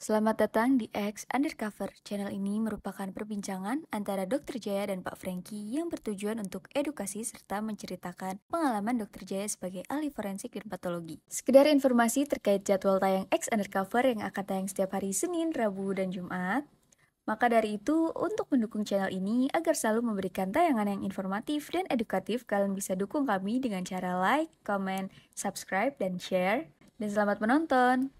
Selamat datang di X Undercover. Channel ini merupakan perbincangan antara Dr. Jaya dan Pak Franky yang bertujuan untuk edukasi serta menceritakan pengalaman Dr. Jaya sebagai ahli forensik dan patologi. Sekedar informasi terkait jadwal tayang X Undercover yang akan tayang setiap hari Senin, Rabu, dan Jumat. Maka dari itu, untuk mendukung channel ini agar selalu memberikan tayangan yang informatif dan edukatif, kalian bisa dukung kami dengan cara like, comment, subscribe, dan share. Dan selamat menonton!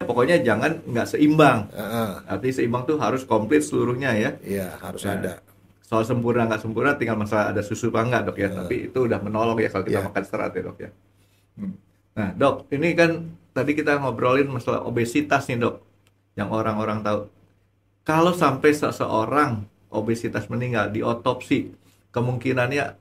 Pokoknya jangan nggak seimbang. Heeh. Artinya seimbang tuh harus komplit seluruhnya ya. Iya, harus Nah, ada. soal sempurna nggak sempurna tinggal masalah ada susu apa enggak dok ya. Tapi itu udah menolong ya kalau kita Iya. makan serat ya dok ya. Nah dok, ini kan tadi kita ngobrolin masalah obesitas nih dok. Yang orang-orang tahu. Kalau sampai seseorang obesitas meninggal di otopsi, kemungkinannya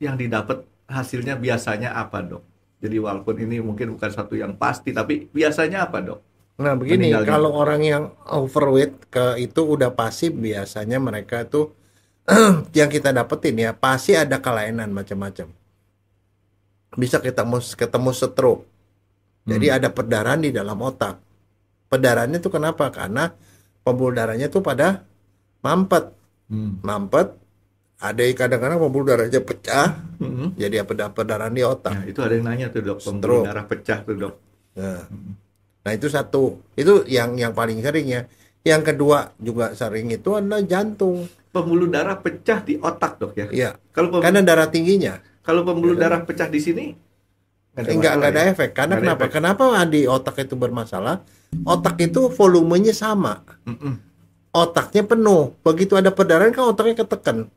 yang didapat hasilnya biasanya apa dok? Jadi walaupun ini mungkin bukan satu yang pasti, tapi biasanya apa dok? Nah, begini, Meninggalnya. kalau orang yang overweight itu udah pasti biasanya mereka tuh yang kita dapetin ya, pasti ada kelainan macam-macam. Bisa ketemu stroke. Jadi ada perdarahan di dalam otak. Perdarahannya tuh kenapa? Karena pembuluh darahnya tuh pada mampet. Mampet, ada kadang-kadang pembuluh darahnya pecah, jadi ada perdarahan di otak. Nah, itu ada yang nanya tuh dok, pembuluh darah pecah tuh dok. Nah, itu satu. Itu yang paling sering ya. Yang kedua juga sering itu adalah jantung. Pembuluh darah pecah di otak dok ya? Iya. Kalau Karena darah tingginya. kalau pembuluh darah pecah di sini Enggak ada ya? efek. Karena Nggak ada kenapa? efek. Kenapa di otak itu bermasalah? Otak itu volumenya sama. Otaknya penuh. Begitu ada perdarahan kan otaknya ketekan.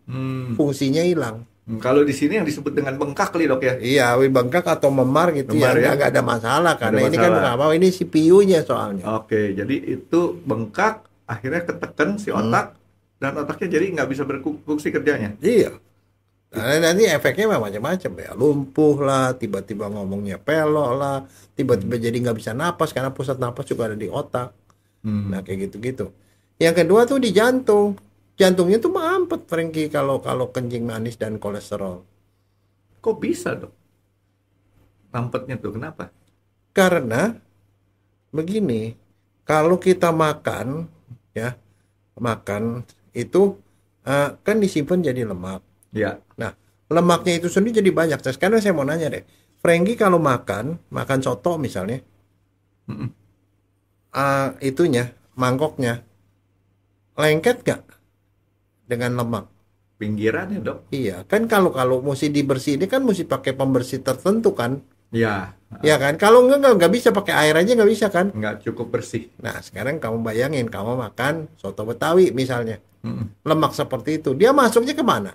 Fungsinya hilang. Kalau di sini yang disebut dengan bengkak nih dok ya? Iya, bengkak atau memar gitu Memar ya. ya? Nggak ada masalah. Karena ini kan masalah. apa? Ini CPU-nya soalnya. Oke, jadi itu bengkak, akhirnya ketekan si otak, dan otaknya jadi nggak bisa berfungsi kerjanya. Iya. Nah, nanti efeknya macam-macam ya, lumpuh lah, tiba-tiba ngomongnya pelok lah, tiba-tiba jadi nggak bisa napas karena pusat napas juga ada di otak. Nah kayak gitu-gitu. Yang kedua tuh di jantung, jantungnya tuh mampet, Franky, kalau kencing manis dan kolesterol. Kok bisa dok? Mampetnya tuh kenapa? Karena begini, kalau kita makan ya, makan itu kan disimpan jadi lemak. Ya. Nah, lemaknya itu sendiri jadi banyak. Nah, sekarang saya mau nanya deh, Franky kalau makan soto misalnya, itunya, mangkoknya, lengket gak dengan lemak? Pinggirannya dok? Iya, kan kalau mesti dibersihin kan mesti pakai pembersih tertentu kan? Ya. Ya kan? Kalau nggak bisa pakai air aja nggak bisa kan? Nggak cukup bersih. Nah, sekarang kamu bayangin, kamu makan soto Betawi misalnya, lemak seperti itu, dia masuknya kemana?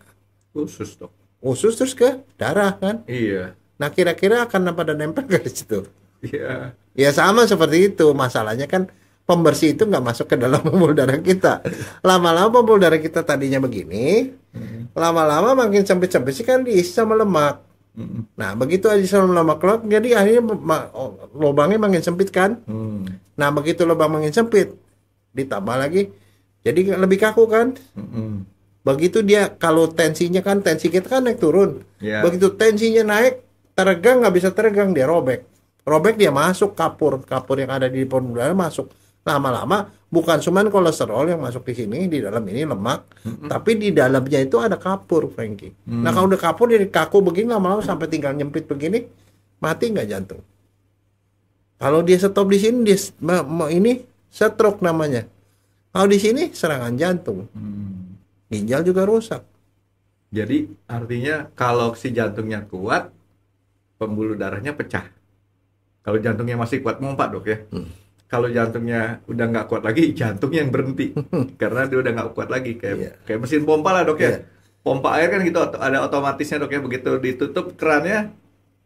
Khusus dok. Usus terus ke darah kan? Iya. Nah, kira-kira akan pada nempel ke situ? Iya. Ya sama seperti itu. Masalahnya kan pembersih itu nggak masuk ke dalam pembuluh darah kita. Lama-lama pembuluh darah kita tadinya begini, lama-lama makin sempit-sempit sih kan diisi sama lemak. Nah, begitu aja sama lemak keluar, jadi akhirnya lubangnya makin sempit kan? Nah, begitu lubang makin sempit, ditambah lagi, jadi lebih kaku kan? Begitu dia, kalau tensinya kan, tensi kita kan naik turun. Ya. Begitu tensinya naik, teregang nggak bisa teregang, dia robek. Robek dia masuk kapur yang ada di pembuluh darah masuk. Lama-lama bukan cuma kolesterol yang masuk di sini, di dalam ini lemak, tapi di dalamnya itu ada kapur, Franky. Nah, kalau udah kapur jadi kaku begini, lama-lama sampai tinggal nyempit begini, mati nggak jantung? Kalau dia stop di sini, dia ini stroke namanya. Kalau di sini serangan jantung. Ginjal juga rusak. Jadi artinya kalau si jantungnya kuat, pembuluh darahnya pecah. Kalau jantungnya masih kuat pompa dok ya. Kalau jantungnya udah nggak kuat lagi, jantungnya yang berhenti karena dia udah nggak kuat lagi, kayak mesin pompa lah dok ya. Pompa air kan gitu, ada otomatisnya dok ya. Begitu ditutup kerannya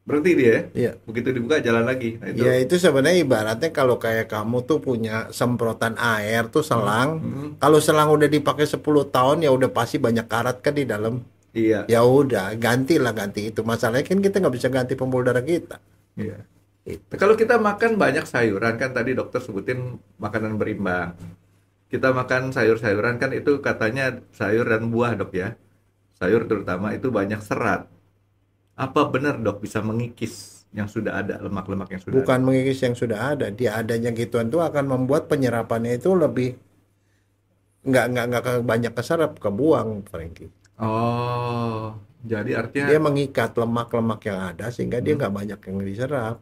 berhenti dia. Begitu dibuka jalan lagi. Nah, itu. Ya itu sebenarnya ibaratnya kalau kayak kamu tuh punya semprotan air tuh selang. Kalau selang udah dipakai 10 tahun ya udah pasti banyak karat kan di dalam. Iya. Ya udah ganti itu. Masalahnya kan kita nggak bisa ganti pembuluh darah kita. Iya. Kalau kita makan banyak sayuran kan tadi dokter sebutin makanan berimbang. Kita makan sayur-sayuran kan itu katanya sayur dan buah dok ya. Sayur terutama itu banyak serat. Apa benar dok bisa mengikis yang sudah ada, lemak-lemak yang sudah Bukan ada. mengikis yang sudah ada. Dia adanya gituan tuh akan membuat penyerapannya itu lebih nggak banyak keserap, kebuang, Frankie. Oh, jadi artinya Dia mengikat lemak-lemak yang ada sehingga dia nggak banyak yang diserap.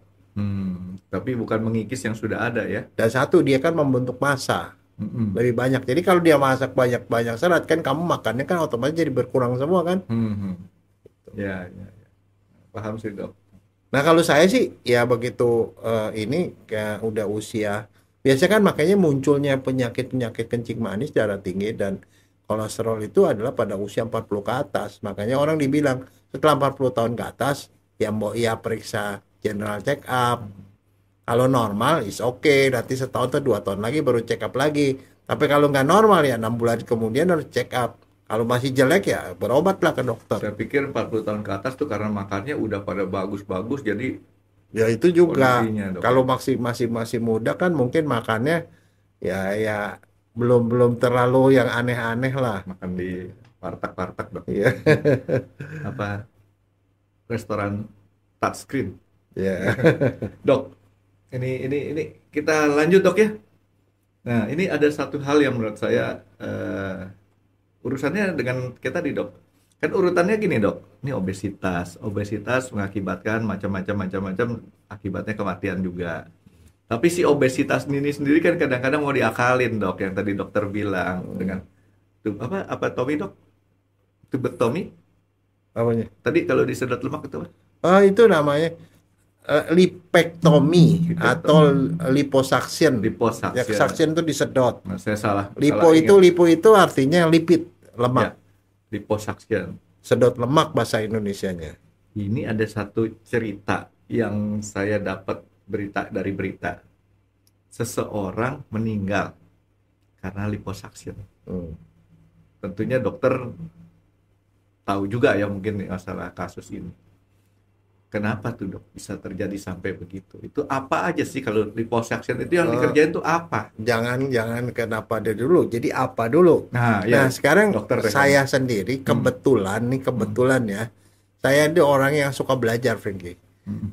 tapi bukan mengikis yang sudah ada ya. Dan satu, dia kan membentuk massa Mm-mm. lebih banyak. Jadi kalau dia masak banyak-banyak serat kan kamu makannya kan otomatis jadi berkurang semua kan. Mhm. Ya, ya, ya. Paham sih dok. Nah kalau saya sih ya begitu ini kayak udah usia, biasanya kan makanya munculnya penyakit-penyakit kencing manis, darah tinggi dan kolesterol itu adalah pada usia 40 ke atas. Makanya orang dibilang setelah 40 tahun ke atas ya mau ya periksa general check up. Kalau normal is okay, nanti setahun atau 2 tahun lagi baru check up lagi. Tapi kalau nggak normal ya 6 bulan kemudian harus check up. Kalau masih jelek ya berobatlah ke dokter. Saya pikir 40 tahun ke atas tuh karena makannya udah pada bagus-bagus jadi Ya itu juga kondisinya, dok. kalau masih muda kan mungkin makannya ya belum terlalu yang aneh-aneh lah. makan di warteg-warteg dok. Iya. Apa restoran touchscreen. Ya. Dok, ini kita lanjut dok ya. Nah, ini ada satu hal yang menurut saya urusannya dengan kita di dok. Kan urutannya gini dok. Ini obesitas mengakibatkan macam-macam akibatnya kematian juga. Tapi si obesitas ini sendiri kan kadang-kadang mau diakalin dok, yang tadi dokter bilang dengan apa Tommy dok? Tubectomy? Apanya? Tadi kalau disedot lemak itu apa? Itu namanya lipektomi atau liposuction. Liposuction. Ya, suction itu disedot. Nah, saya salah Lipo itu artinya lipid, lemak. Ya, liposuction. Sedot lemak bahasa Indonesianya. Ini ada satu cerita yang saya dapat dari berita. Seseorang meninggal karena liposuction. Tentunya dokter tahu juga ya mungkin masalah kasus ini. Kenapa tuh dok bisa terjadi sampai begitu? Itu apa aja sih kalau liposuction itu yang dikerjain tuh apa? Jangan kenapa dia dulu. Jadi apa dulu? Nah, Nah, sekarang dokter saya sendiri kebetulan ya. Saya ini orang yang suka belajar, Frankie.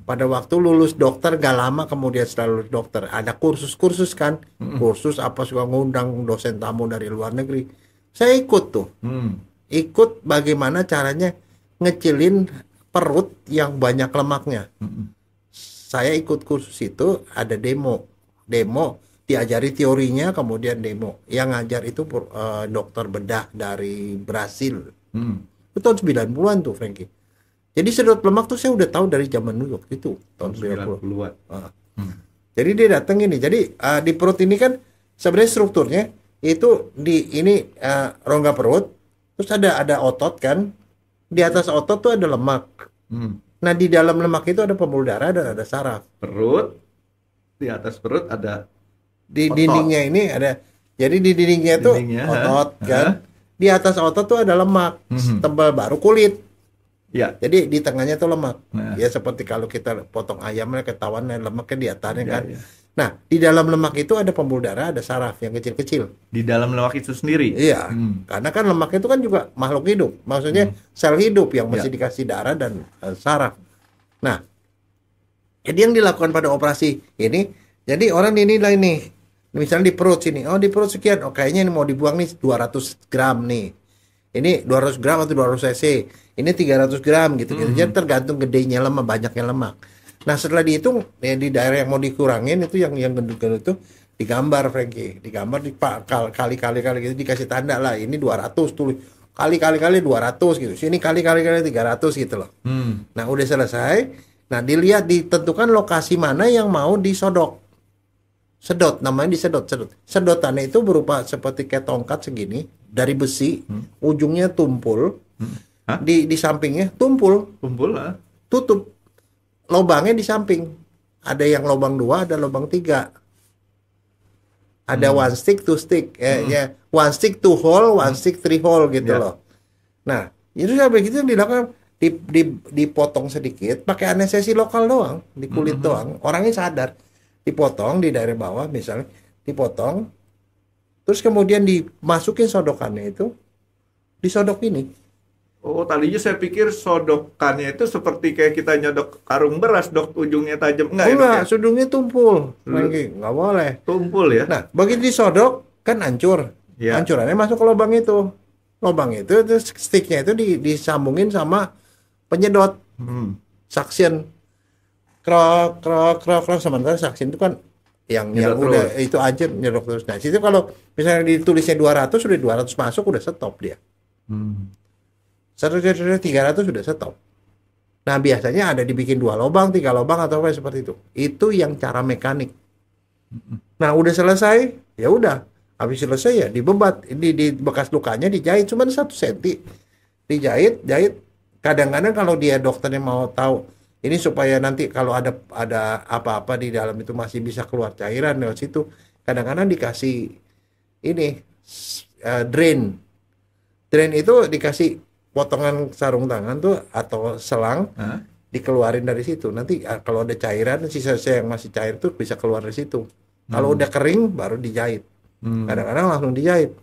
Pada waktu lulus dokter gak lama kemudian setelah lulus dokter ada kursus kan, kursus apa suka ngundang dosen tamu dari luar negeri. Saya ikut tuh, ikut bagaimana caranya ngecilin perut yang banyak lemaknya. Saya ikut kursus itu ada demo diajari teorinya kemudian demo. Yang ngajar itu dokter bedah dari Brasil. Itu tahun 90-an tuh, Frankie. Jadi sedot lemak tuh saya udah tahu dari zaman dulu itu tahun 90-an. Jadi dia datang ini. Jadi di perut ini kan sebenarnya strukturnya itu di ini rongga perut, terus ada otot kan. Di atas otot tuh ada lemak. Nah di dalam lemak itu ada pembuluh darah dan ada saraf. Perut, di atas perut ada di otot. Dindingnya ini ada. Jadi di dindingnya itu otot kan. Di atas otot tuh ada lemak tebal baru kulit. Ya. Jadi di tengahnya tuh lemak. Ya seperti kalau kita potong ayamnya ketahuan lemaknya di atasnya kan. Ya. Nah, di dalam lemak itu ada pembuluh darah, ada saraf yang kecil-kecil. Di dalam lemak itu sendiri? Iya. Karena kan lemak itu kan juga makhluk hidup. Maksudnya sel hidup yang mesti dikasih darah dan saraf. Nah, jadi yang dilakukan pada operasi ini, jadi orang dinilai nih. Misalnya di perut sini, di perut sekian, kayaknya ini mau dibuang nih 200 gram nih. Ini 200 gram atau 200 cc. Ini 300 gram gitu. Jadi tergantung gedenya lemak, banyaknya lemak. Nah setelah dihitung ya, di daerah yang mau dikurangin itu yang gendut-gendut itu digambar, Frankie. Digambar kali-kali gitu dikasih tanda lah. Ini 200 tulis kali-kali 200 gitu. Sini kali-kali 300 gitu loh. Nah udah selesai. Nah dilihat ditentukan lokasi mana yang mau disodok. Sedot namanya disedot. Sedotannya itu berupa seperti kayak tongkat segini dari besi, ujungnya tumpul. Di sampingnya tumpul lah. Tutup. Lobangnya di samping. Ada yang lobang 2, ada lobang 3. Ada one stick, two stick. Ya, one stick, two hole, one stick, three hole gitu loh. Nah, itu sampai gitu yang dilakukan dipotong sedikit, pakai anestesi lokal doang, di kulit doang. Orangnya sadar. Dipotong di daerah bawah misalnya, dipotong. Terus kemudian dimasukin sodokannya itu, disodok ini. Oh, tadinya saya pikir sodokannya itu seperti kayak kita nyodok karung beras, Dok, ujungnya tajam. Enggak ya, Dok, Enggak, ya? sudungnya tumpul. Franky, nggak boleh. Tumpul ya? Nah, begitu disodok kan hancur. Iya. Hancurannya masuk ke lubang itu. Lubang itu sticknya itu disambungin sama penyedot suction. Krok krok krok krok, sementara suction itu kan yang Nyedot udah terus. itu aja nyedot terus. Nah, situ kalau misalnya ditulisnya 200 sudah 200 masuk udah stop dia. 300 sudah stop. Nah, biasanya ada dibikin 2 lubang, 3 lubang atau apa seperti itu. Itu yang cara mekanik. Nah, udah selesai, ya udah. Habis selesai ya dibebat, di bekas lukanya dijahit cuma 1 cm. Dijahit. Kadang-kadang kalau dia dokternya mau tahu ini supaya nanti kalau ada apa-apa di dalam itu masih bisa keluar cairan lewat situ. Kadang-kadang dikasih ini drain. Drain itu dikasih potongan sarung tangan tuh atau selang, dikeluarin dari situ. Nanti kalau ada cairan, sisa-sisa yang masih cair tuh bisa keluar dari situ. Kalau udah kering baru dijahit. Kadang-kadang langsung dijahit.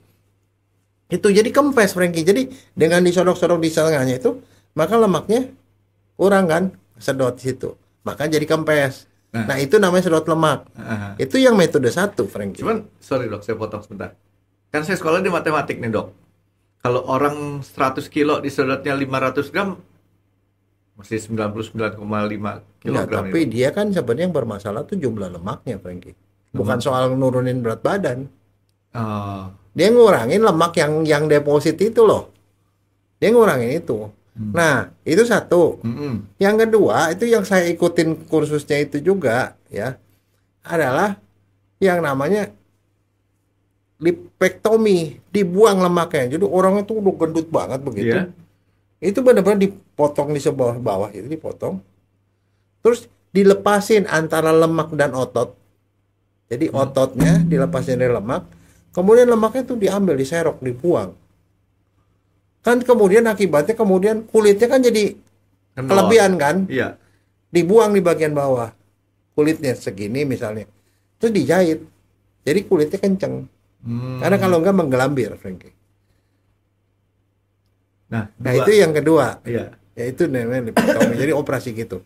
Itu jadi kempes, Franky. Jadi dengan disodok-sodok di tengahnya itu, maka lemaknya kurang kan, sedot di situ. Maka jadi kempes. Nah, itu namanya sedot lemak. Itu yang metode 1, Franky. Cuman, sorry Dok, saya potong sebentar. Kan saya sekolah di matematik nih, Dok. Kalau orang 100 kilo disedotnya 500 gram, masih 99,5 Enggak, kilogram. tapi dia kan sebenarnya yang bermasalah tuh jumlah lemaknya, Franky. Bukan soal nurunin berat badan. Dia ngurangin lemak yang deposit itu loh. Dia ngurangin itu. Nah, itu 1. Yang kedua, itu yang saya ikutin kursusnya itu juga, ya, adalah yang namanya lipektomi, dibuang lemaknya. Jadi orangnya tuh udah gendut banget begitu. Iya. Itu benar-benar dipotong di sebelah bawah itu dipotong. Terus dilepasin antara lemak dan otot. Jadi ototnya dilepasin dari lemak, kemudian lemaknya tuh diambil, diserok, dibuang. Kan kemudian akibatnya kulitnya kan jadi kelebihan kan? Iya. Dibuang di bagian bawah. Kulitnya segini misalnya. Terus dijahit. Jadi kulitnya kenceng. Karena kalau enggak menggelambir, Franky. Nah, itu yang kedua. Iya. Yaitu namanya lipektomi. Jadi operasi gitu.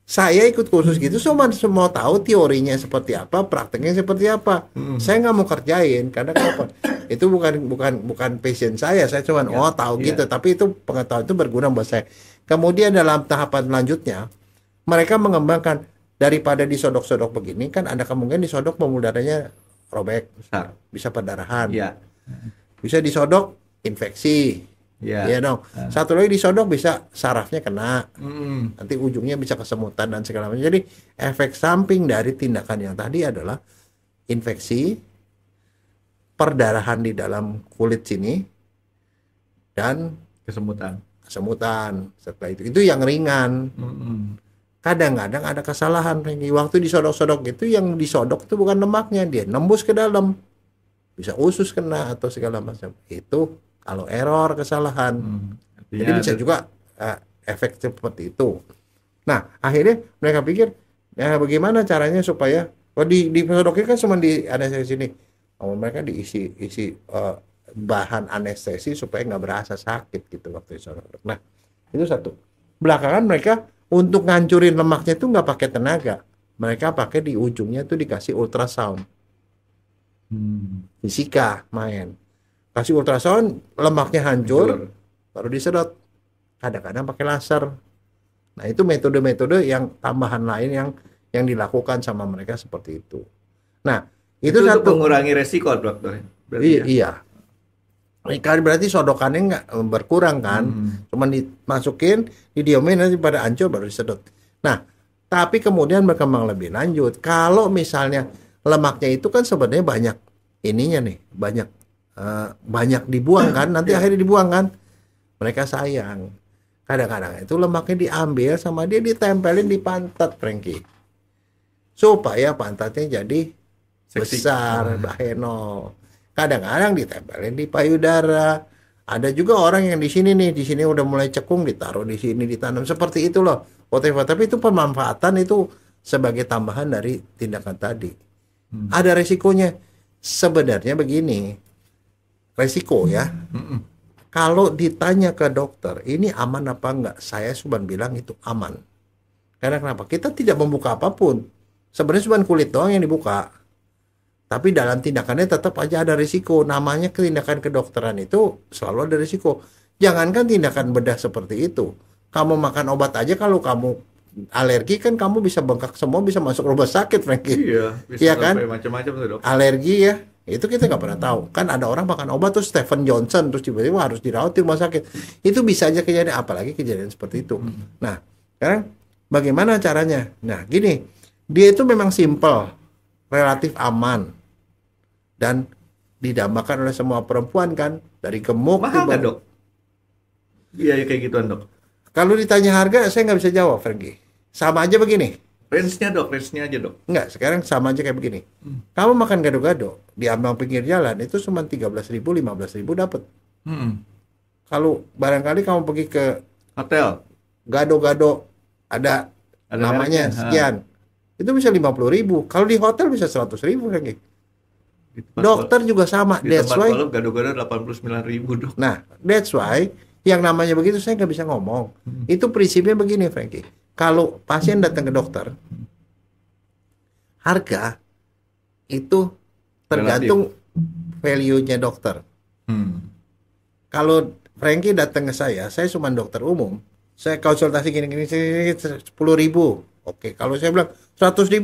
Saya ikut kursus gitu cuma mau tahu teorinya seperti apa, prakteknya seperti apa. Saya nggak mau kerjain karena kenapa? Itu bukan passion saya. Saya cuma tahu gitu. Tapi itu pengetahuan itu berguna buat saya. Kemudian dalam tahapan selanjutnya mereka mengembangkan daripada disodok-sodok begini kan ada kemungkinan disodok pembuluh darahnya robek, Besar. bisa perdarahan, Iya. bisa disodok infeksi, iya dong. Satu lagi disodok bisa sarafnya kena, nanti ujungnya bisa kesemutan dan segala macam. Jadi efek samping dari tindakan yang tadi adalah infeksi, perdarahan di dalam kulit sini, dan Kesemutan. Setelah itu yang ringan. Kadang-kadang ada kesalahan, waktu disodok-sodok itu yang disodok itu bukan lemaknya, dia nembus ke dalam, bisa usus kena atau segala macam. Itu kalau error, kesalahan. Jadi bisa juga efek seperti itu. Nah, akhirnya mereka pikir bagaimana caranya supaya disodoknya kan cuma di anestesi sini. Mereka diisi bahan anestesi supaya nggak berasa sakit gitu waktu disodok. Nah, itu 1. Belakangan mereka untuk ngancurin lemaknya itu nggak pakai tenaga. Mereka pakai di ujungnya tuh dikasih ultrasound. Fisika main. Kasih ultrasound, lemaknya hancur, baru disedot. Kadang-kadang pakai laser. Nah, itu metode-metode yang tambahan lain yang dilakukan sama mereka seperti itu. Nah, itu untuk satu. mengurangi resiko, Dokter. Iya. Berarti sodokannya nggak berkurang kan, cuman dimasukin, didiemin nanti pada hancur baru disedot. Nah, tapi kemudian berkembang lebih lanjut. Kalau misalnya lemaknya itu kan sebenarnya banyak ininya nih, banyak dibuang kan, nanti akhirnya dibuang kan. Mereka sayang. Kadang-kadang itu lemaknya diambil sama dia ditempelin di pantat, Franky. Supaya pantatnya jadi besar, baheno. Kadang-kadang ditempelin di payudara. Ada juga orang yang di sini udah mulai cekung, ditaruh di sini, ditanam seperti itu loh. Tapi itu pemanfaatan itu sebagai tambahan dari tindakan tadi. Ada resikonya. Sebenarnya begini, resiko ya. Kalau ditanya ke dokter, ini aman apa enggak? Saya cuma bilang itu aman. Karena kenapa? Kita tidak membuka apapun. Sebenarnya cuma kulit doang yang dibuka. Tapi dalam tindakannya tetap aja ada risiko. Namanya tindakan kedokteran itu selalu ada risiko. Jangankan tindakan bedah seperti itu. Kamu makan obat aja kalau kamu alergi kan kamu bisa bengkak semua, bisa masuk rumah sakit, Frankie. Iya, bisa Iya kan? sampai macam-macam tuh, Dok. Alergi ya, itu kita nggak pernah tahu. Kan ada orang makan obat tuh Stephen Johnson terus tiba-tiba harus dirawat di rumah sakit. Itu bisa aja kejadian, apalagi kejadian seperti itu. Nah, sekarang bagaimana caranya? Nah, gini, dia itu memang simple, relatif aman, dan didambakan oleh semua perempuan kan, dari gemuk. Mahal nggak, Dok? Iya, kayak gituan, Dok. Kalau ditanya harga, saya nggak bisa jawab, Frankie. Sama aja begini. Range-nya, Dok, range-nya aja, Dok. Enggak, sekarang sama aja kayak begini. Kamu makan gado-gado di ambang pinggir jalan itu cuma 13.000, 15.000 dapat. Hmm. Kalau barangkali kamu pergi ke Hotel. gado-gado ada namanya mereknya. sekian, itu bisa 50.000. Kalau di hotel bisa 100.000 lagi. Di tempat Dokter juga sama. Di That's tempat why. kalau gado-gado 89.000, Dok. Nah, that's why yang namanya begitu saya nggak bisa ngomong. Itu prinsipnya begini, Frankie. Kalau pasien datang ke dokter, harga itu tergantung value-nya dokter. Hmm. Kalau Frankie datang ke saya cuma dokter umum, saya konsultasi gini-gini 10.000. Oke, kalau saya bilang 100.000,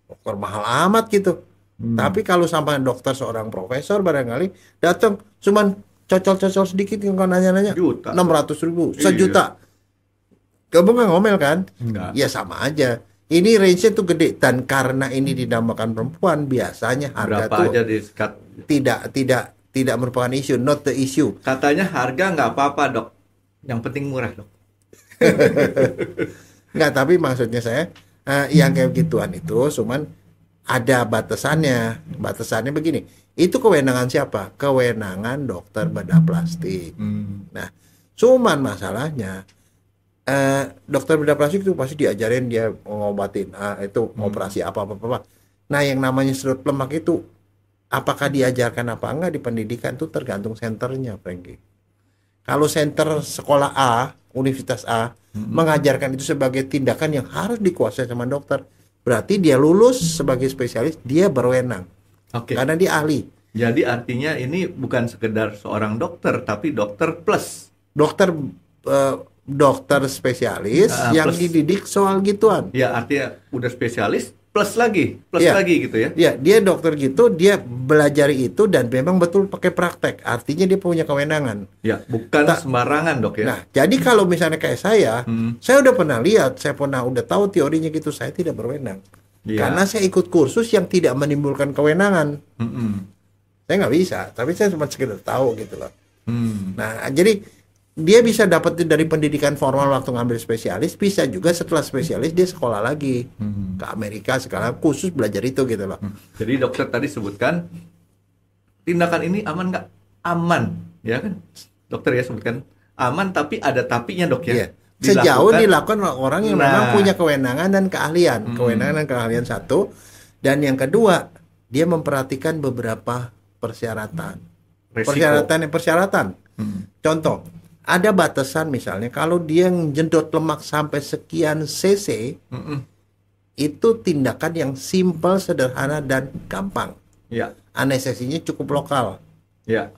dokter mahal amat gitu. Tapi kalau sama dokter seorang profesor barangkali datang cuman cocol-cocol sedikit kalau nanya-nanya Juta. 600.000, Iya. 1 juta. Kamu nggak ngomel kan? Enggak. Ya sama aja. Ini range-nya tuh gede dan karena ini dinamakan perempuan biasanya harga Berapa tuh aja di-cut? tidak merupakan isu, not the issue. Katanya harga nggak apa-apa, Dok. Yang penting murah, Dok. Nggak, tapi maksudnya saya yang kayak gituan itu cuman ada batasannya. Batasannya begini. Itu kewenangan siapa? Kewenangan dokter bedah plastik. Nah, cuman masalahnya dokter bedah plastik itu pasti diajarin dia ngobatin itu operasi apa. Nah, yang namanya sedot lemak itu apakah diajarkan apa enggak di pendidikan itu tergantung senternya, Frankie. Kalau center sekolah A, universitas A mengajarkan itu sebagai tindakan yang harus dikuasai sama dokter, berarti dia lulus sebagai spesialis, dia berwenang. Oke. Karena dia ahli. Jadi artinya ini bukan sekedar seorang dokter, tapi dokter plus. Dokter spesialis yang plus. dididik soal gituan. Ya, artinya udah spesialis plus lagi Iya. lagi gitu ya. Ya, dia dokter gitu, dia belajar itu dan memang betul pakai praktek. Artinya dia punya kewenangan. Ya, bukan sembarangan, Dok ya. Nah, jadi kalau misalnya kayak saya udah pernah lihat, saya udah tahu teorinya gitu, saya tidak berwenang. Iya. Karena saya ikut kursus yang tidak menimbulkan kewenangan. Saya nggak bisa, tapi saya cuma sekedar tahu gitu loh. Nah, jadi dia bisa dapat dari pendidikan formal waktu ngambil spesialis, bisa juga setelah spesialis dia sekolah lagi ke Amerika sekarang khusus belajar itu gitu loh. Jadi dokter tadi sebutkan tindakan ini aman nggak? Aman, ya kan? Dokter ya sebutkan aman, tapi ada tapinya, Dok ya. Iya. Sejauh dilakukan oleh orang yang memang punya kewenangan dan keahlian. Kewenangan dan keahlian satu, dan yang kedua dia memperhatikan beberapa persyaratan. Resiko. Persyaratan. Contoh, ada batasan misalnya kalau dia jendot lemak sampai sekian cc, itu tindakan yang simpel, sederhana dan gampang. Ya. Anestesinya cukup lokal. Ya.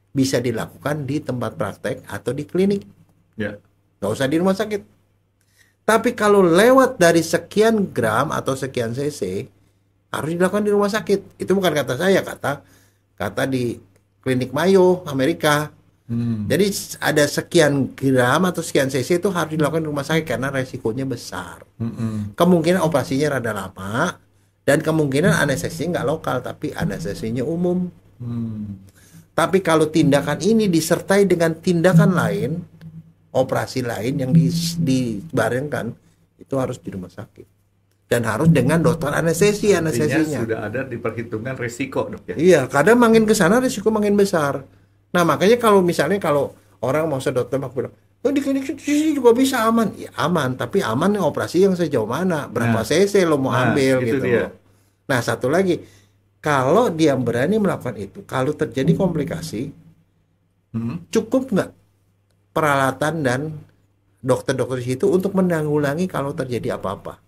Bisa dilakukan di tempat praktek atau di klinik. Ya. Nggak usah di rumah sakit. Tapi kalau lewat dari sekian gram atau sekian cc, harus dilakukan di rumah sakit. Itu bukan kata saya, kata di klinik Mayo Amerika. Jadi ada sekian gram atau sekian cc itu harus dilakukan di rumah sakit karena resikonya besar. Kemungkinan operasinya rada lama dan kemungkinan anestesinya nggak lokal tapi anestesinya umum. Tapi kalau tindakan ini disertai dengan tindakan lain, operasi lain yang dibarengkan, itu harus di rumah sakit dan harus dengan dokter anestesinya. Sudah ada diperhitungkan resiko, Dok ya. Iya, kadang makin ke sana risiko makin besar. Nah, makanya kalau misalnya kalau orang mau sedot lemak bilang, oh di klinik sini juga bisa aman. Ya aman, tapi aman operasi yang sejauh mana? Berapa cc lo mau ambil itu gitu dia. loh. Nah, satu lagi, kalau dia berani melakukan itu, kalau terjadi komplikasi, cukup nggak peralatan dan dokter-dokter di situ untuk menanggulangi kalau terjadi apa-apa?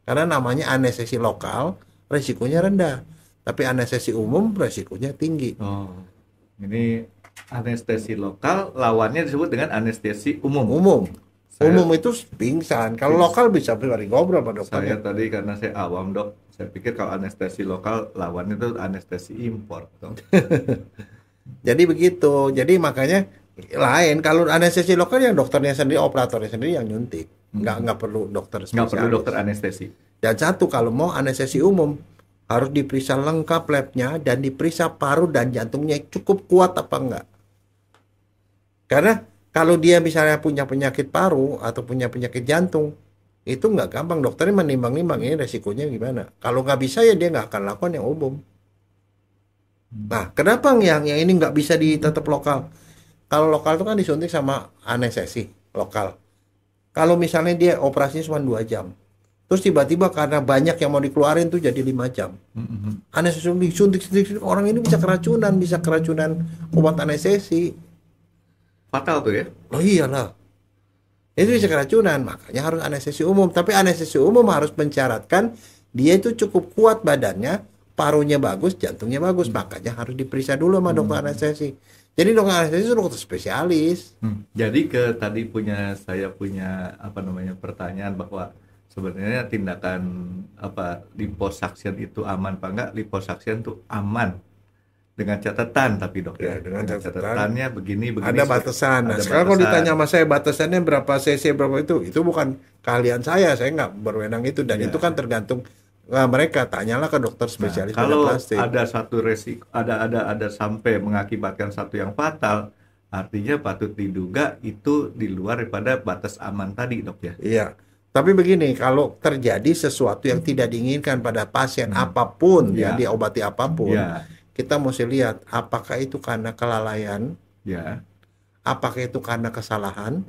Karena namanya anestesi lokal, resikonya rendah. Tapi anestesi umum, resikonya tinggi. Oh, ini anestesi lokal, lawannya disebut dengan anestesi umum. Umum itu pingsan. Kalau lokal bisa beri ngobrol sama Saya dokternya. tadi karena saya awam dok, saya pikir kalau anestesi lokal lawannya itu anestesi impor. Dok. Jadi begitu. Jadi makanya lain. Kalau anestesi lokal yang dokternya sendiri, operatornya sendiri yang nyuntik. Nggak perlu dokter spesialis. Nggak perlu dokter anestesi. Dan satu, kalau mau anestesi umum harus diperiksa lengkap labnya dan diperiksa paru dan jantungnya cukup kuat apa enggak. Karena kalau dia misalnya punya penyakit paru atau punya penyakit jantung, itu nggak gampang, dokternya menimbang-nimbang ini resikonya gimana. Kalau nggak bisa ya dia nggak akan lakukan yang umum. Nah, kenapa yang ini nggak bisa tetap lokal? Kalau lokal itu kan disuntik sama anestesi lokal. Kalau misalnya dia operasinya cuma 2 jam, terus tiba-tiba karena banyak yang mau dikeluarin tuh jadi 5 jam. Anestesi disuntik orang ini bisa keracunan obat anestesi. Fatal tuh ya. Oh iyalah. Itu bisa keracunan, makanya harus anestesi umum. Tapi anestesi umum harus mensyaratkan dia itu cukup kuat badannya, parunya bagus, jantungnya bagus. Makanya harus diperiksa dulu sama dokter anestesi. Jadi dokter anestesi itu dokter spesialis. Jadi tadi saya punya pertanyaan bahwa sebenarnya tindakan liposuction itu aman apa enggak? Liposuction itu aman dengan catatan, tapi dok Ya, dengan catatannya begini ada batasan. Nah, sekarang kalau ditanya sama saya batasannya berapa cc berapa itu bukan keahlian saya nggak berwenang itu, dan itu kan tergantung mereka. Tanyalah ke dokter spesialis bedah kalau plastik. Ada satu resiko, ada sampai mengakibatkan satu yang fatal, artinya patut diduga itu di luar daripada batas aman tadi dok ya. Iya. Tapi begini, kalau terjadi sesuatu yang tidak diinginkan pada pasien apapun, ya diobati apapun, kita mesti lihat apakah itu karena kelalaian, apakah itu karena kesalahan,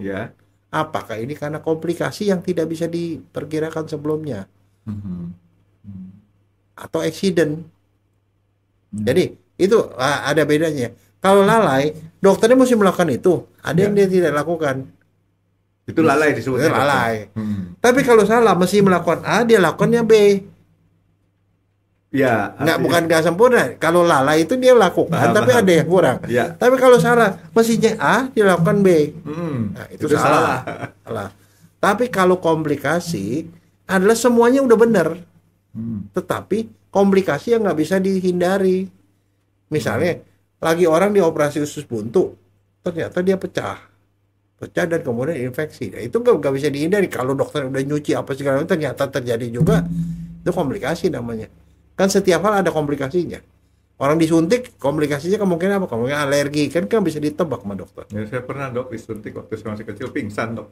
apakah ini karena komplikasi yang tidak bisa diperkirakan sebelumnya, atau accident. Jadi itu ada bedanya. Kalau lalai, dokternya mesti melakukan itu. Ada yang dia tidak lakukan. Itu lalai disebutnya. Lalai. Tapi kalau salah mesti melakukan A, dia lakukannya B. Ya, bukan nggak sempurna. Kalau lalai itu dia lakukan, tapi ada yang kurang. Tapi kalau salah, mestinya A dilakukan B. Nah, itu salah. Tapi kalau komplikasi adalah semuanya udah benar, tetapi komplikasi yang nggak bisa dihindari. Misalnya, lagi orang dioperasi usus buntu, ternyata dia pecah dan kemudian infeksi. Nah, itu nggak bisa dihindari. Kalau dokter udah nyuci apa segala macam, ternyata terjadi juga, itu komplikasi namanya. Kan setiap hal ada komplikasinya. Orang disuntik, komplikasinya kemungkinan apa? Kemungkinan alergi, kan bisa ditebak sama dokter. Ya, saya pernah dok disuntik waktu saya masih kecil, pingsan dok.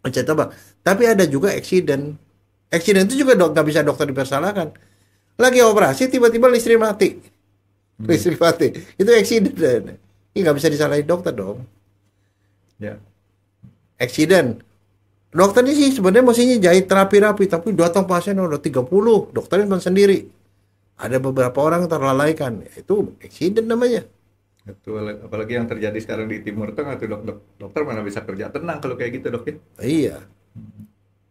Bisa tebak. Tapi ada juga accident. Accident itu juga nggak bisa dokter dipersalahkan. Lagi operasi, tiba-tiba listrik mati. Listrik mati. Itu accident. Ini nggak bisa disalahin dokter dong. Ya. Accident. Dokternya sih sebenarnya mestinya jahit terapi-rapi, tapi datang pasien udah 30, dokternya cuma sendiri. Ada beberapa orang terlalaikan, itu accident namanya. Itu apalagi yang terjadi sekarang di Timur Tengah tuh dokter mana bisa kerja tenang kalau kayak gitu dok ya. Iya.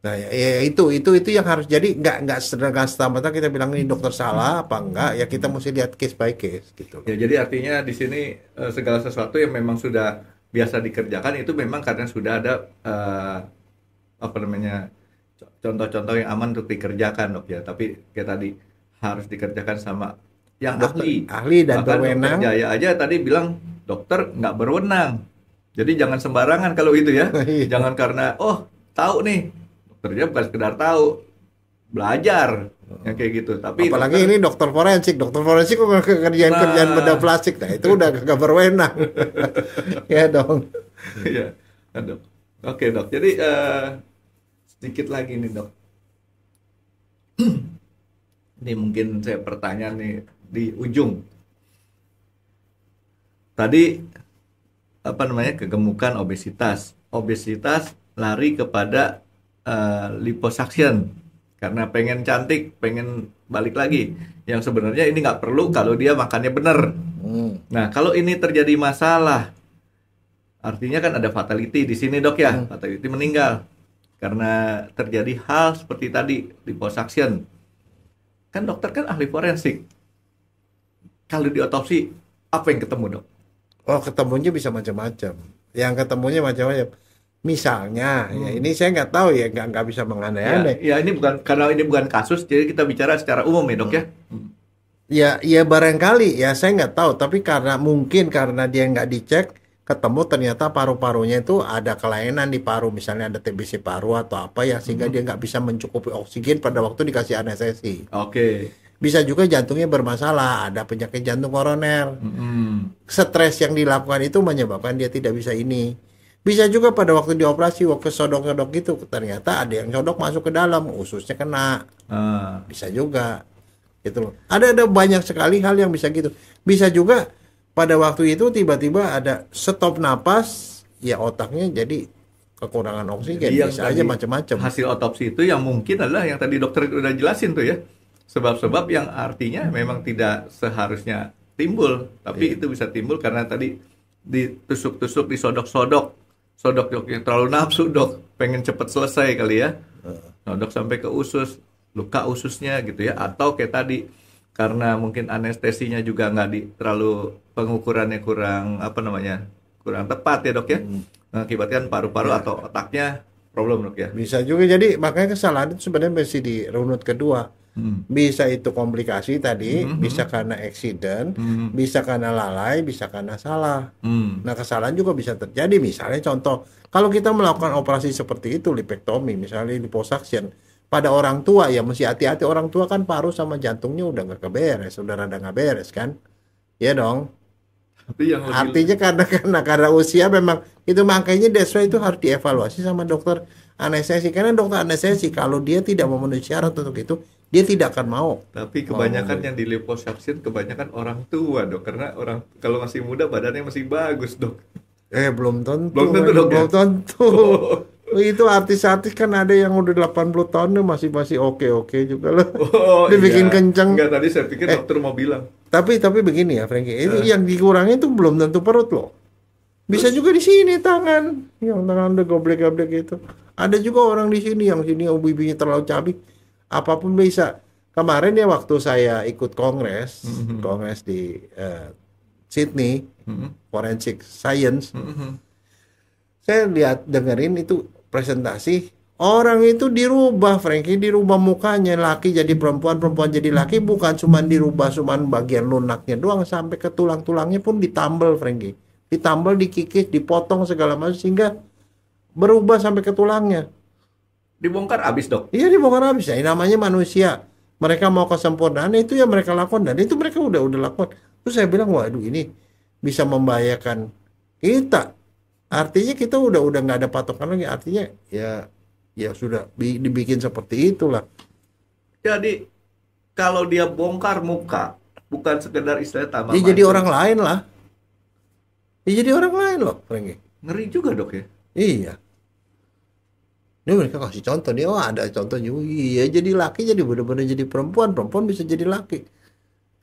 Nah ya itu yang harus jadi, nggak serta-merta kita bilang ini dokter salah apa enggak, ya kita mesti lihat case by case gitu. Ya jadi artinya di sini segala sesuatu yang memang sudah biasa dikerjakan itu memang karena sudah ada contoh-contoh yang aman untuk dikerjakan dok ya, tapi kayak tadi harus dikerjakan sama yang ahli dan berwenang. Dokter Jaya aja tadi bilang dokter nggak berwenang, jadi jangan sembarangan kalau itu ya. Jangan karena tahu nih, dokter Jaya bukan sekedar tahu, belajar yang kayak gitu. Tapi apalagi ini dokter forensik kok kerjaan bedah plastik, nah itu udah gak berwenang. Ya dong. Iya, dok. Oke dok, jadi sedikit lagi nih dok. Ini mungkin saya pertanyaan nih di ujung. Tadi kegemukan, obesitas lari kepada liposuction karena pengen cantik, pengen balik lagi. Yang sebenarnya ini nggak perlu kalau dia makannya bener. Nah, kalau ini terjadi masalah, artinya kan ada fatality di sini dok ya, fatality meninggal karena terjadi hal seperti tadi liposuction. Kan dokter kan ahli forensik. Kalau diotopsi, apa yang ketemu dok? Oh, ketemunya bisa macam-macam. Yang ketemunya macam-macam. Misalnya, ya ini saya nggak tahu ya, nggak bisa mengandai-andai. Ya, ini bukan karena ini bukan kasus, jadi kita bicara secara umum ya dok ya. Ya barangkali ya saya nggak tahu. Tapi mungkin karena dia nggak dicek, ketemu ternyata paru-parunya itu ada kelainan di paru, misalnya ada TBC paru atau apa ya, sehingga dia nggak bisa mencukupi oksigen pada waktu dikasih anestesi. Oke. Bisa juga jantungnya bermasalah, ada penyakit jantung koroner. Stres yang dilakukan itu menyebabkan dia tidak bisa ini. Bisa juga pada waktu dioperasi, waktu sodok-sodok gitu, ternyata ada yang sodok masuk ke dalam, ususnya kena. Bisa juga. Gitu loh. Ada banyak sekali hal yang bisa gitu. Bisa juga pada waktu itu tiba-tiba ada stop napas, ya otaknya jadi kekurangan oksigen. Jadi bisa aja macam-macam. Hasil otopsi itu yang mungkin adalah yang tadi dokter udah jelasin tuh ya. Sebab-sebab yang artinya memang tidak seharusnya timbul, tapi itu bisa timbul karena tadi ditusuk-tusuk, disodok-sodok. Sodok dok yang terlalu nafsu dok, pengen cepet selesai kali ya. Sodok sampai ke usus, luka ususnya gitu ya, atau kayak tadi karena mungkin anestesinya juga nggak terlalu pengukurannya kurang kurang tepat ya dok ya, mengakibatkan paru-paru atau otaknya problem dok ya. Bisa juga, jadi makanya kesalahan itu sebenarnya masih di runut kedua. Bisa itu komplikasi tadi, bisa karena accident, bisa karena lalai, bisa karena salah. Nah kesalahan juga bisa terjadi, misalnya contoh kalau kita melakukan operasi seperti itu, lipektomi misalnya, liposuction pada orang tua, ya mesti hati-hati. Orang tua kan paru sama jantungnya udah nggak keberes, udah rada nggak beres kan, ya dong. Tapi yang artinya karena usia memang itu, makanya that's why itu harus dievaluasi sama dokter anestesi, karena dokter anestesi kalau dia tidak memenuhi syarat untuk itu, dia tidak akan mau. Tapi kebanyakan yang di liposuction kebanyakan orang tua dok, karena orang kalau masih muda badannya masih bagus dok. Belum tentu. Belum tentu. Itu artis-artis kan ada yang udah 80 tahun masih oke juga loh. Dibikin kenceng. Enggak, tadi saya pikir dokter mau bilang. Tapi begini ya Frankie, ini yang dikurangi itu belum tentu perut loh. Bisa juga di sini tangan, yang tangan udah goblek-goblek gitu. Ada juga orang di sini yang sini bibinya terlalu cabik. Apapun bisa. Kemarin ya waktu saya ikut kongres di Sydney, Forensic Science, saya dengerin itu presentasi, orang itu dirubah, Frankie, dirubah mukanya, laki jadi perempuan, perempuan jadi laki, bukan cuma dirubah cuman bagian lunaknya doang, sampai ke tulang-tulangnya pun ditambal, Frankie, ditambal, dikikis, dipotong segala macam sehingga berubah sampai ke tulangnya. Dibongkar habis dok? Iya, dibongkar habis. Ya, namanya manusia. Mereka mau kesempurnaan, itu yang mereka lakukan, dan itu mereka udah lakukan. Terus saya bilang, waduh ini bisa membahayakan kita. Artinya kita udah nggak ada patokan lagi. Artinya ya sudah dibikin seperti itulah. Jadi kalau dia bongkar muka, bukan sekedar istilah tambah. Ya jadi orang lain lah. Ya jadi orang lain loh, Frankie. Ngeri juga dok ya. Iya. Ini mereka kasih contoh, dia ada contohnya. Iya, jadi laki jadi benar-benar jadi perempuan, perempuan bisa jadi laki.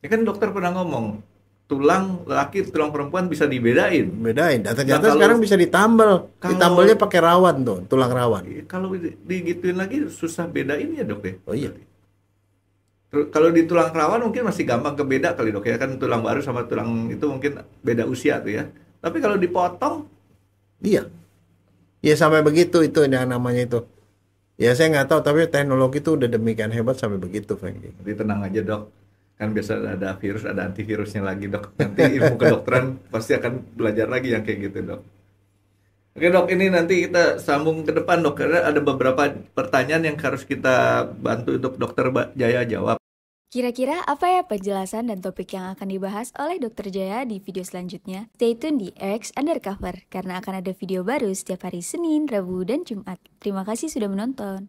Ya kan dokter pernah ngomong, tulang laki, tulang perempuan bisa dibedain. Bedain. Dan ternyata sekarang bisa ditambal. Ditambalnya pakai rawan tuh, tulang rawan. Kalau digituin lagi susah bedain ya dok ya. Oh iya. Kalau di tulang rawan mungkin masih gampang kebeda kali dok ya, kan tulang baru sama tulang itu mungkin beda usia tuh ya. Tapi kalau dipotong, iya. Ya sampai begitu itu yang namanya itu. Ya saya nggak tahu, tapi teknologi itu udah demikian hebat sampai begitu, Frankie. Jadi tenang aja dok. Kan biasa ada virus, ada antivirusnya lagi dok. Nanti ilmu kedokteran pasti akan belajar lagi yang kayak gitu dok. Oke dok, ini nanti kita sambung ke depan dok, karena ada beberapa pertanyaan yang harus kita bantu untuk dokter Jaya jawab. Kira-kira apa ya penjelasan dan topik yang akan dibahas oleh Dr. Jaya di video selanjutnya? Stay tune di RX Undercover, karena akan ada video baru setiap hari Senin, Rabu, dan Jumat. Terima kasih sudah menonton.